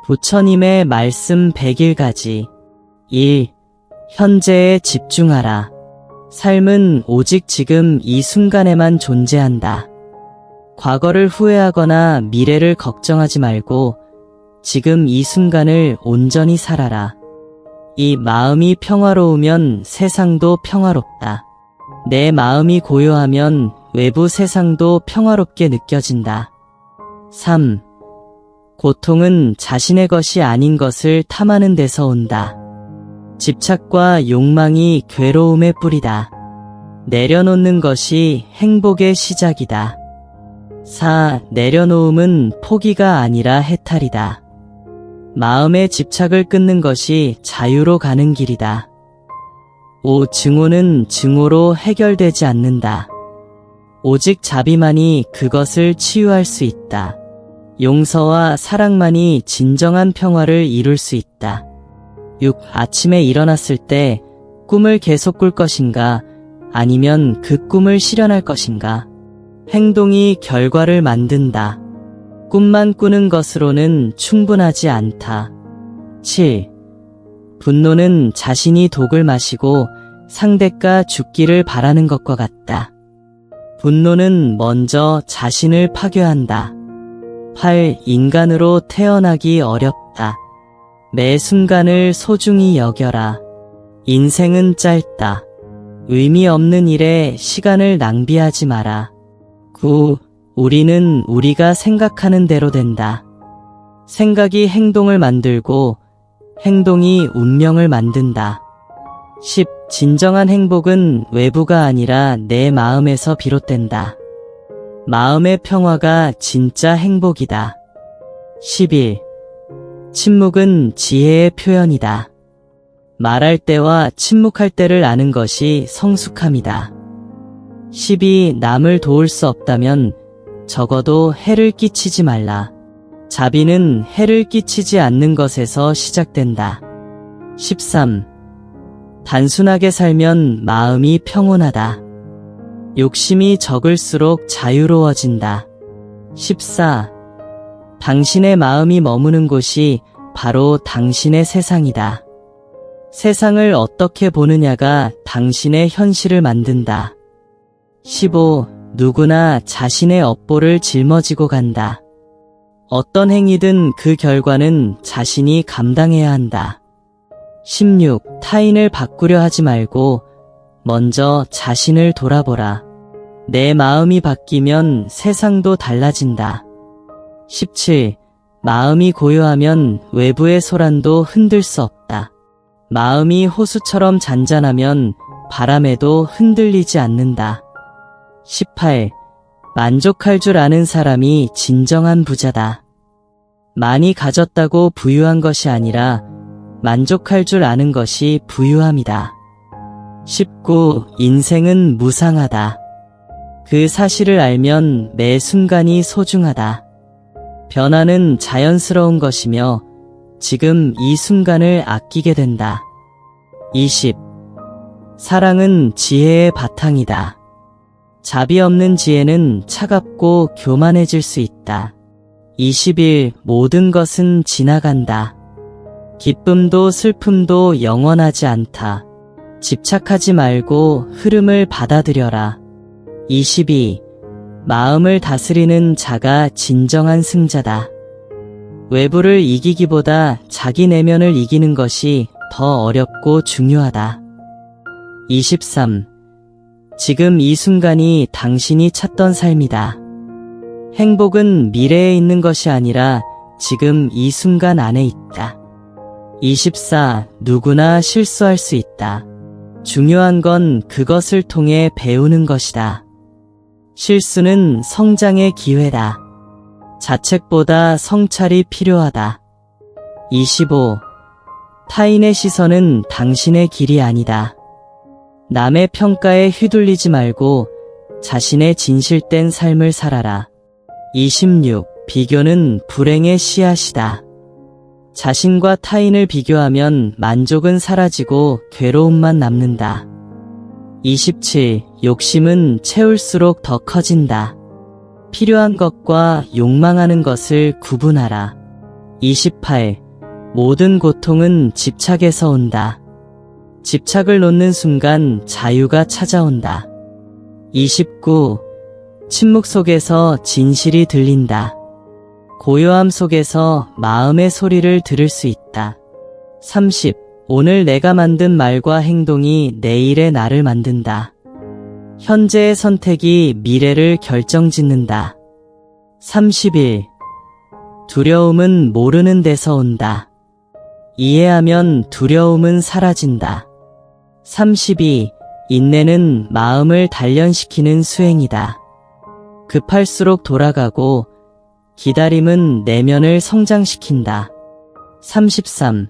부처님의 말씀 101가지. 1. 현재에 집중하라. 삶은 오직 지금 이 순간에만 존재한다. 과거를 후회하거나 미래를 걱정하지 말고 지금 이 순간을 온전히 살아라. 이 마음이 평화로우면 세상도 평화롭다. 내 마음이 고요하면 외부 세상도 평화롭게 느껴진다. 3. 고통은 자신의 것이 아닌 것을 탐하는 데서 온다. 집착과 욕망이 괴로움의 뿌리다. 내려놓는 것이 행복의 시작이다. 4. 내려놓음은 포기가 아니라 해탈이다. 마음의 집착을 끊는 것이 자유로 가는 길이다. 5. 증오는 증오로 해결되지 않는다. 오직 자비만이 그것을 치유할 수 있다. 용서와 사랑만이 진정한 평화를 이룰 수 있다. 6. 아침에 일어났을 때 꿈을 계속 꿀 것인가 아니면 그 꿈을 실현할 것인가? 행동이 결과를 만든다. 꿈만 꾸는 것으로는 충분하지 않다. 7. 분노는 자신이 독을 마시고 상대가 죽기를 바라는 것과 같다. 분노는 먼저 자신을 파괴한다. 8. 인간으로 태어나기 어렵다. 매 순간을 소중히 여겨라. 인생은 짧다. 의미 없는 일에 시간을 낭비하지 마라. 9. 우리는 우리가 생각하는 대로 된다. 생각이 행동을 만들고 행동이 운명을 만든다. 10. 진정한 행복은 외부가 아니라 내 마음에서 비롯된다. 마음의 평화가 진짜 행복이다. 11. 침묵은 지혜의 표현이다. 말할 때와 침묵할 때를 아는 것이 성숙함이다. 12. 남을 도울 수 없다면 적어도 해를 끼치지 말라. 자비는 해를 끼치지 않는 것에서 시작된다. 13. 단순하게 살면 마음이 평온하다. 욕심이 적을수록 자유로워진다. 14. 당신의 마음이 머무는 곳이 바로 당신의 세상이다. 세상을 어떻게 보느냐가 당신의 현실을 만든다. 15. 누구나 자신의 업보를 짊어지고 간다. 어떤 행위든 그 결과는 자신이 감당해야 한다. 16. 타인을 바꾸려 하지 말고 먼저 자신을 돌아보라. 내 마음이 바뀌면 세상도 달라진다. 17. 마음이 고요하면 외부의 소란도 흔들 수 없다. 마음이 호수처럼 잔잔하면 바람에도 흔들리지 않는다. 18. 만족할 줄 아는 사람이 진정한 부자다. 많이 가졌다고 부유한 것이 아니라 만족할 줄 아는 것이 부유함이다. 19. 인생은 무상하다. 그 사실을 알면 매 순간이 소중하다. 변화는 자연스러운 것이며 지금 이 순간을 아끼게 된다. 20. 사랑은 지혜의 바탕이다. 자비 없는 지혜는 차갑고 교만해질 수 있다. 21. 모든 것은 지나간다. 기쁨도 슬픔도 영원하지 않다. 집착하지 말고 흐름을 받아들여라. 22. 마음을 다스리는 자가 진정한 승자다. 외부를 이기기보다 자기 내면을 이기는 것이 더 어렵고 중요하다. 23. 지금 이 순간이 당신이 찾던 삶이다. 행복은 미래에 있는 것이 아니라 지금 이 순간 안에 있다. 24. 누구나 실수할 수 있다. 중요한 건 그것을 통해 배우는 것이다. 실수는 성장의 기회다. 자책보다 성찰이 필요하다. 25. 타인의 시선은 당신의 길이 아니다. 남의 평가에 휘둘리지 말고 자신의 진실된 삶을 살아라. 26. 비교는 불행의 씨앗이다. 자신과 타인을 비교하면 만족은 사라지고 괴로움만 남는다. 27. 욕심은 채울수록 더 커진다. 필요한 것과 욕망하는 것을 구분하라. 28. 모든 고통은 집착에서 온다. 집착을 놓는 순간 자유가 찾아온다. 29. 침묵 속에서 진실이 들린다. 고요함 속에서 마음의 소리를 들을 수 있다. 30. 오늘 내가 만든 말과 행동이 내일의 나를 만든다. 현재의 선택이 미래를 결정짓는다. 31. 두려움은 모르는 데서 온다. 이해하면 두려움은 사라진다. 32. 인내는 마음을 단련시키는 수행이다. 급할수록 돌아가고 기다림은 내면을 성장시킨다. 33.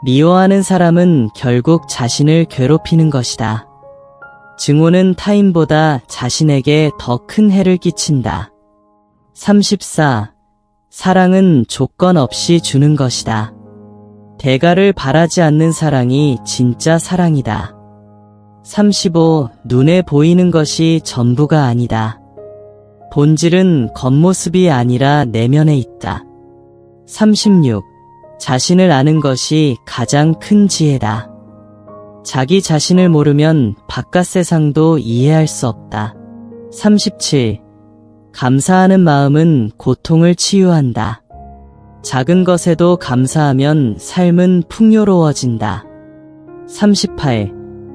미워하는 사람은 결국 자신을 괴롭히는 것이다. 증오는 타인보다 자신에게 더 큰 해를 끼친다. 34. 사랑은 조건 없이 주는 것이다. 대가를 바라지 않는 사랑이 진짜 사랑이다. 35. 눈에 보이는 것이 전부가 아니다. 본질은 겉모습이 아니라 내면에 있다. 36. 자신을 아는 것이 가장 큰 지혜다. 자기 자신을 모르면 바깥 세상도 이해할 수 없다. 37. 감사하는 마음은 고통을 치유한다. 작은 것에도 감사하면 삶은 풍요로워진다. 38.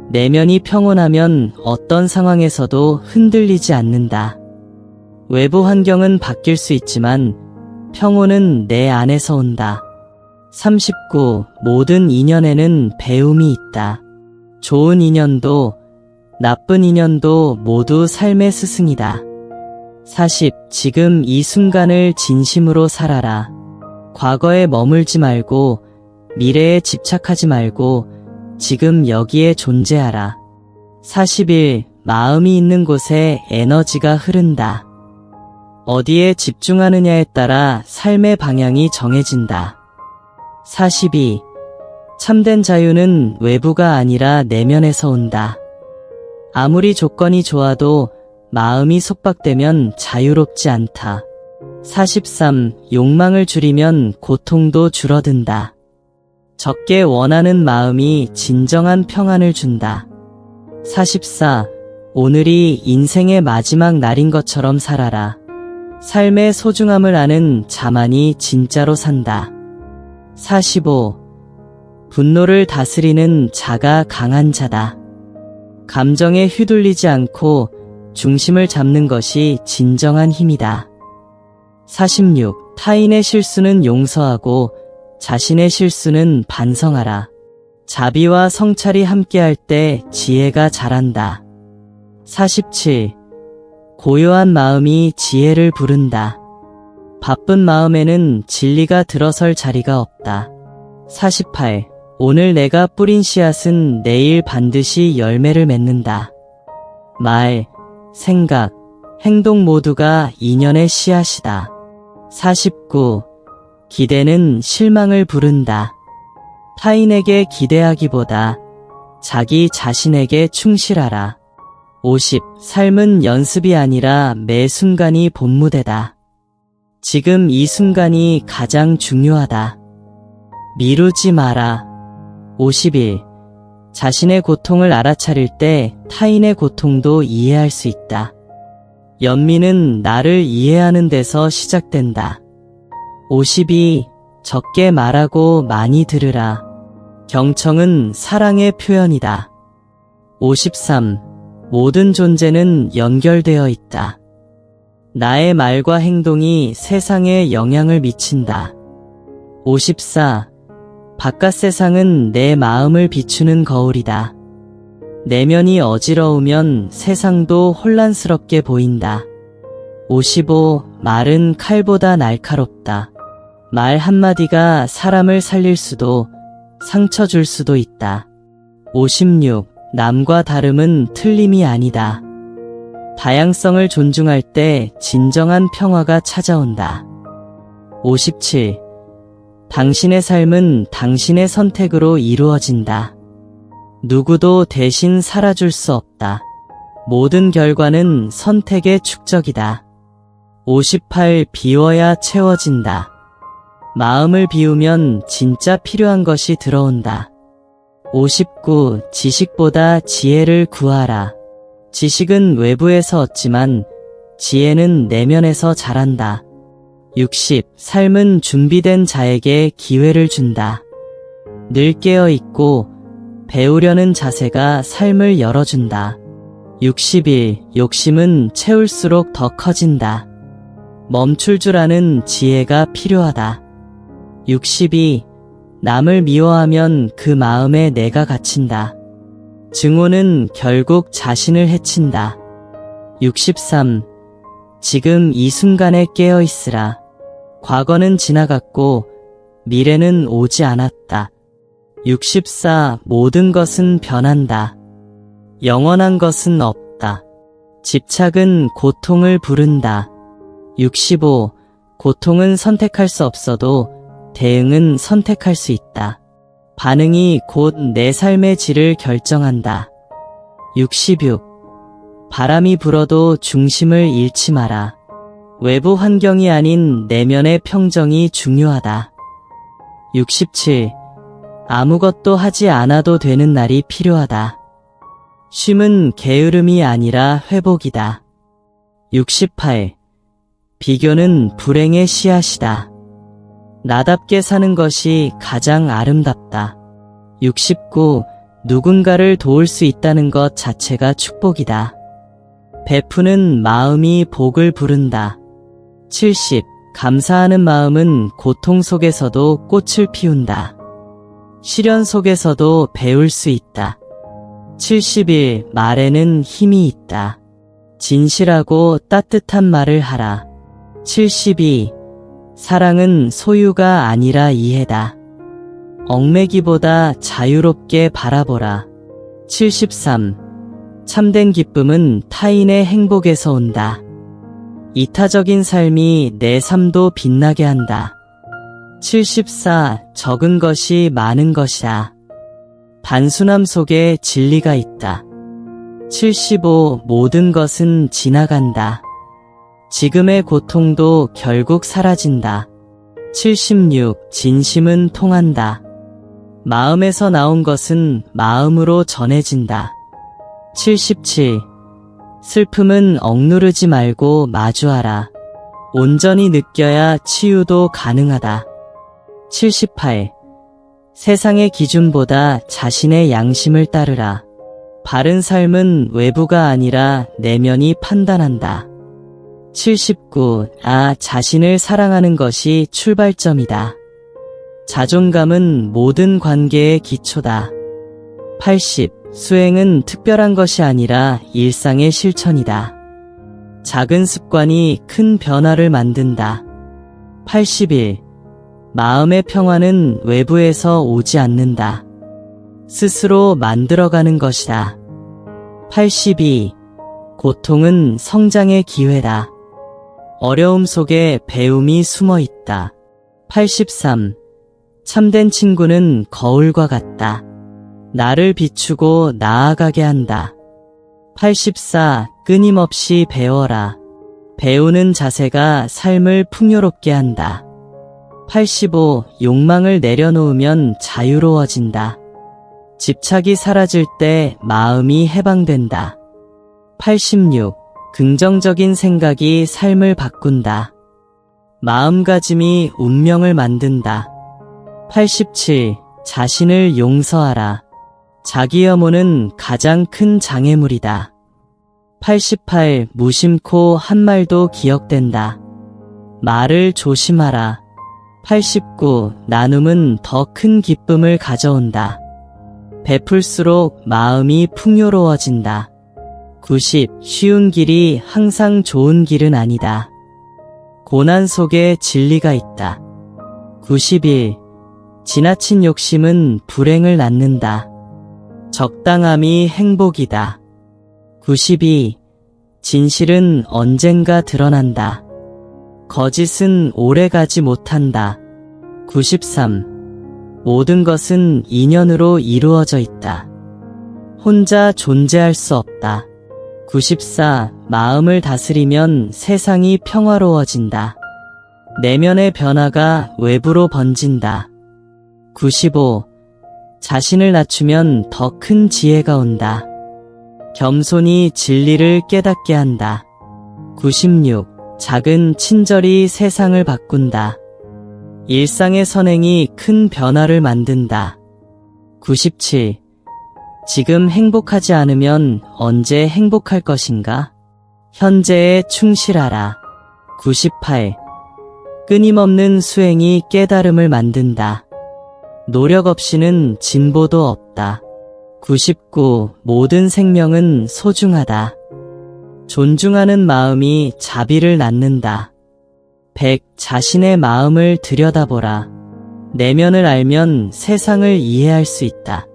내면이 평온하면 어떤 상황에서도 흔들리지 않는다. 외부 환경은 바뀔 수 있지만 평온은 내 안에서 온다. 39. 모든 인연에는 배움이 있다. 좋은 인연도 나쁜 인연도 모두 삶의 스승이다. 40. 지금 이 순간을 진심으로 살아라. 과거에 머물지 말고 미래에 집착하지 말고 지금 여기에 존재하라. 41. 마음이 있는 곳에 에너지가 흐른다. 어디에 집중하느냐에 따라 삶의 방향이 정해진다. 42. 참된 자유는 외부가 아니라 내면에서 온다. 아무리 조건이 좋아도 마음이 속박되면 자유롭지 않다. 43. 욕망을 줄이면 고통도 줄어든다. 적게 원하는 마음이 진정한 평안을 준다. 44. 오늘이 인생의 마지막 날인 것처럼 살아라. 삶의 소중함을 아는 자만이 진짜로 산다. 45. 분노를 다스리는 자가 강한 자다. 감정에 휘둘리지 않고 중심을 잡는 것이 진정한 힘이다. 46. 타인의 실수는 용서하고 자신의 실수는 반성하라. 자비와 성찰이 함께할 때 지혜가 자란다. 47. 고요한 마음이 지혜를 부른다. 바쁜 마음에는 진리가 들어설 자리가 없다. 48. 오늘 내가 뿌린 씨앗은 내일 반드시 열매를 맺는다. 말, 생각, 행동 모두가 인연의 씨앗이다. 49. 기대는 실망을 부른다. 타인에게 기대하기보다 자기 자신에게 충실하라. 50. 삶은 연습이 아니라 매 순간이 본무대다. 지금 이 순간이 가장 중요하다. 미루지 마라. 51. 자신의 고통을 알아차릴 때 타인의 고통도 이해할 수 있다. 연민은 나를 이해하는 데서 시작된다. 52. 적게 말하고 많이 들으라. 경청은 사랑의 표현이다. 53. 모든 존재는 연결되어 있다. 나의 말과 행동이 세상에 영향을 미친다. 54. 바깥 세상은 내 마음을 비추는 거울이다. 내면이 어지러우면 세상도 혼란스럽게 보인다. 55. 말은 칼보다 날카롭다. 말 한마디가 사람을 살릴 수도 상처 줄 수도 있다. 56. 남과 다름은 틀림이 아니다. 다양성을 존중할 때 진정한 평화가 찾아온다. 57. 당신의 삶은 당신의 선택으로 이루어진다. 누구도 대신 살아줄 수 없다. 모든 결과는 선택의 축적이다. 58. 비워야 채워진다. 마음을 비우면 진짜 필요한 것이 들어온다. 59. 지식보다 지혜를 구하라. 지식은 외부에서 얻지만 지혜는 내면에서 자란다. 60. 삶은 준비된 자에게 기회를 준다. 늘 깨어있고 배우려는 자세가 삶을 열어준다. 61. 욕심은 채울수록 더 커진다. 멈출 줄 아는 지혜가 필요하다. 62. 남을 미워하면 그 마음에 내가 갇힌다. 증오는 결국 자신을 해친다. 63. 지금 이 순간에 깨어 있으라. 과거는 지나갔고 미래는 오지 않았다. 64. 모든 것은 변한다. 영원한 것은 없다. 집착은 고통을 부른다. 65. 고통은 선택할 수 없어도 대응은 선택할 수 있다. 반응이 곧 내 삶의 질을 결정한다. 66. 바람이 불어도 중심을 잃지 마라. 외부 환경이 아닌 내면의 평정이 중요하다. 67. 아무것도 하지 않아도 되는 날이 필요하다. 쉼은 게으름이 아니라 회복이다. 68. 비교는 불행의 씨앗이다. 나답게 사는 것이 가장 아름답다. 69. 누군가를 도울 수 있다는 것 자체가 축복이다. 베푸는 마음이 복을 부른다. 70. 감사하는 마음은 고통 속에서도 꽃을 피운다. 시련 속에서도 배울 수 있다. 71. 말에는 힘이 있다. 진실하고 따뜻한 말을 하라. 72. 사랑은 소유가 아니라 이해다. 얽매기보다 자유롭게 바라보라. 73. 참된 기쁨은 타인의 행복에서 온다. 이타적인 삶이 내 삶도 빛나게 한다. 74. 적은 것이 많은 것이다. 단순함 속에 진리가 있다. 75. 모든 것은 지나간다. 지금의 고통도 결국 사라진다. 76. 진심은 통한다. 마음에서 나온 것은 마음으로 전해진다. 77. 슬픔은 억누르지 말고 마주하라. 온전히 느껴야 치유도 가능하다. 78. 세상의 기준보다 자신의 양심을 따르라. 바른 삶은 외부가 아니라 내면이 판단한다. 79. 자신을 사랑하는 것이 출발점이다. 자존감은 모든 관계의 기초다. 80. 수행은 특별한 것이 아니라 일상의 실천이다. 작은 습관이 큰 변화를 만든다. 81. 마음의 평화는 외부에서 오지 않는다. 스스로 만들어가는 것이다. 82. 고통은 성장의 기회다. 어려움 속에 배움이 숨어 있다. 83. 참된 친구는 거울과 같다. 나를 비추고 나아가게 한다. 84. 끊임없이 배워라. 배우는 자세가 삶을 풍요롭게 한다. 85. 욕망을 내려놓으면 자유로워진다. 집착이 사라질 때 마음이 해방된다. 86. 긍정적인 생각이 삶을 바꾼다. 마음가짐이 운명을 만든다. 87. 자신을 용서하라. 자기 혐오는 가장 큰 장애물이다. 88. 무심코 한 말도 기억된다. 말을 조심하라. 89. 나눔은 더 큰 기쁨을 가져온다. 베풀수록 마음이 풍요로워진다. 90. 쉬운 길이 항상 좋은 길은 아니다. 고난 속에 진리가 있다. 91. 지나친 욕심은 불행을 낳는다. 적당함이 행복이다. 92. 진실은 언젠가 드러난다. 거짓은 오래가지 못한다. 93. 모든 것은 인연으로 이루어져 있다. 혼자 존재할 수 없다. 94. 마음을 다스리면 세상이 평화로워진다. 내면의 변화가 외부로 번진다. 95. 자신을 낮추면 더 큰 지혜가 온다. 겸손이 진리를 깨닫게 한다. 96. 작은 친절이 세상을 바꾼다. 일상의 선행이 큰 변화를 만든다. 97. 지금 행복하지 않으면 언제 행복할 것인가? 현재에 충실하라. 98. 끊임없는 수행이 깨달음을 만든다. 노력 없이는 진보도 없다. 99. 모든 생명은 소중하다. 존중하는 마음이 자비를 낳는다. 100. 자신의 마음을 들여다보라. 내면을 알면 세상을 이해할 수 있다.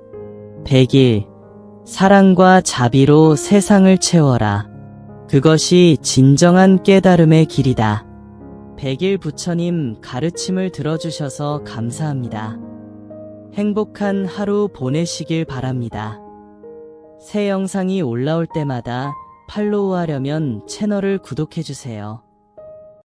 101. 사랑과 자비로 세상을 채워라. 그것이 진정한 깨달음의 길이다. 101 부처님 가르침을 들어주셔서 감사합니다. 행복한 하루 보내시길 바랍니다. 새 영상이 올라올 때마다 팔로우하려면 채널을 구독해주세요.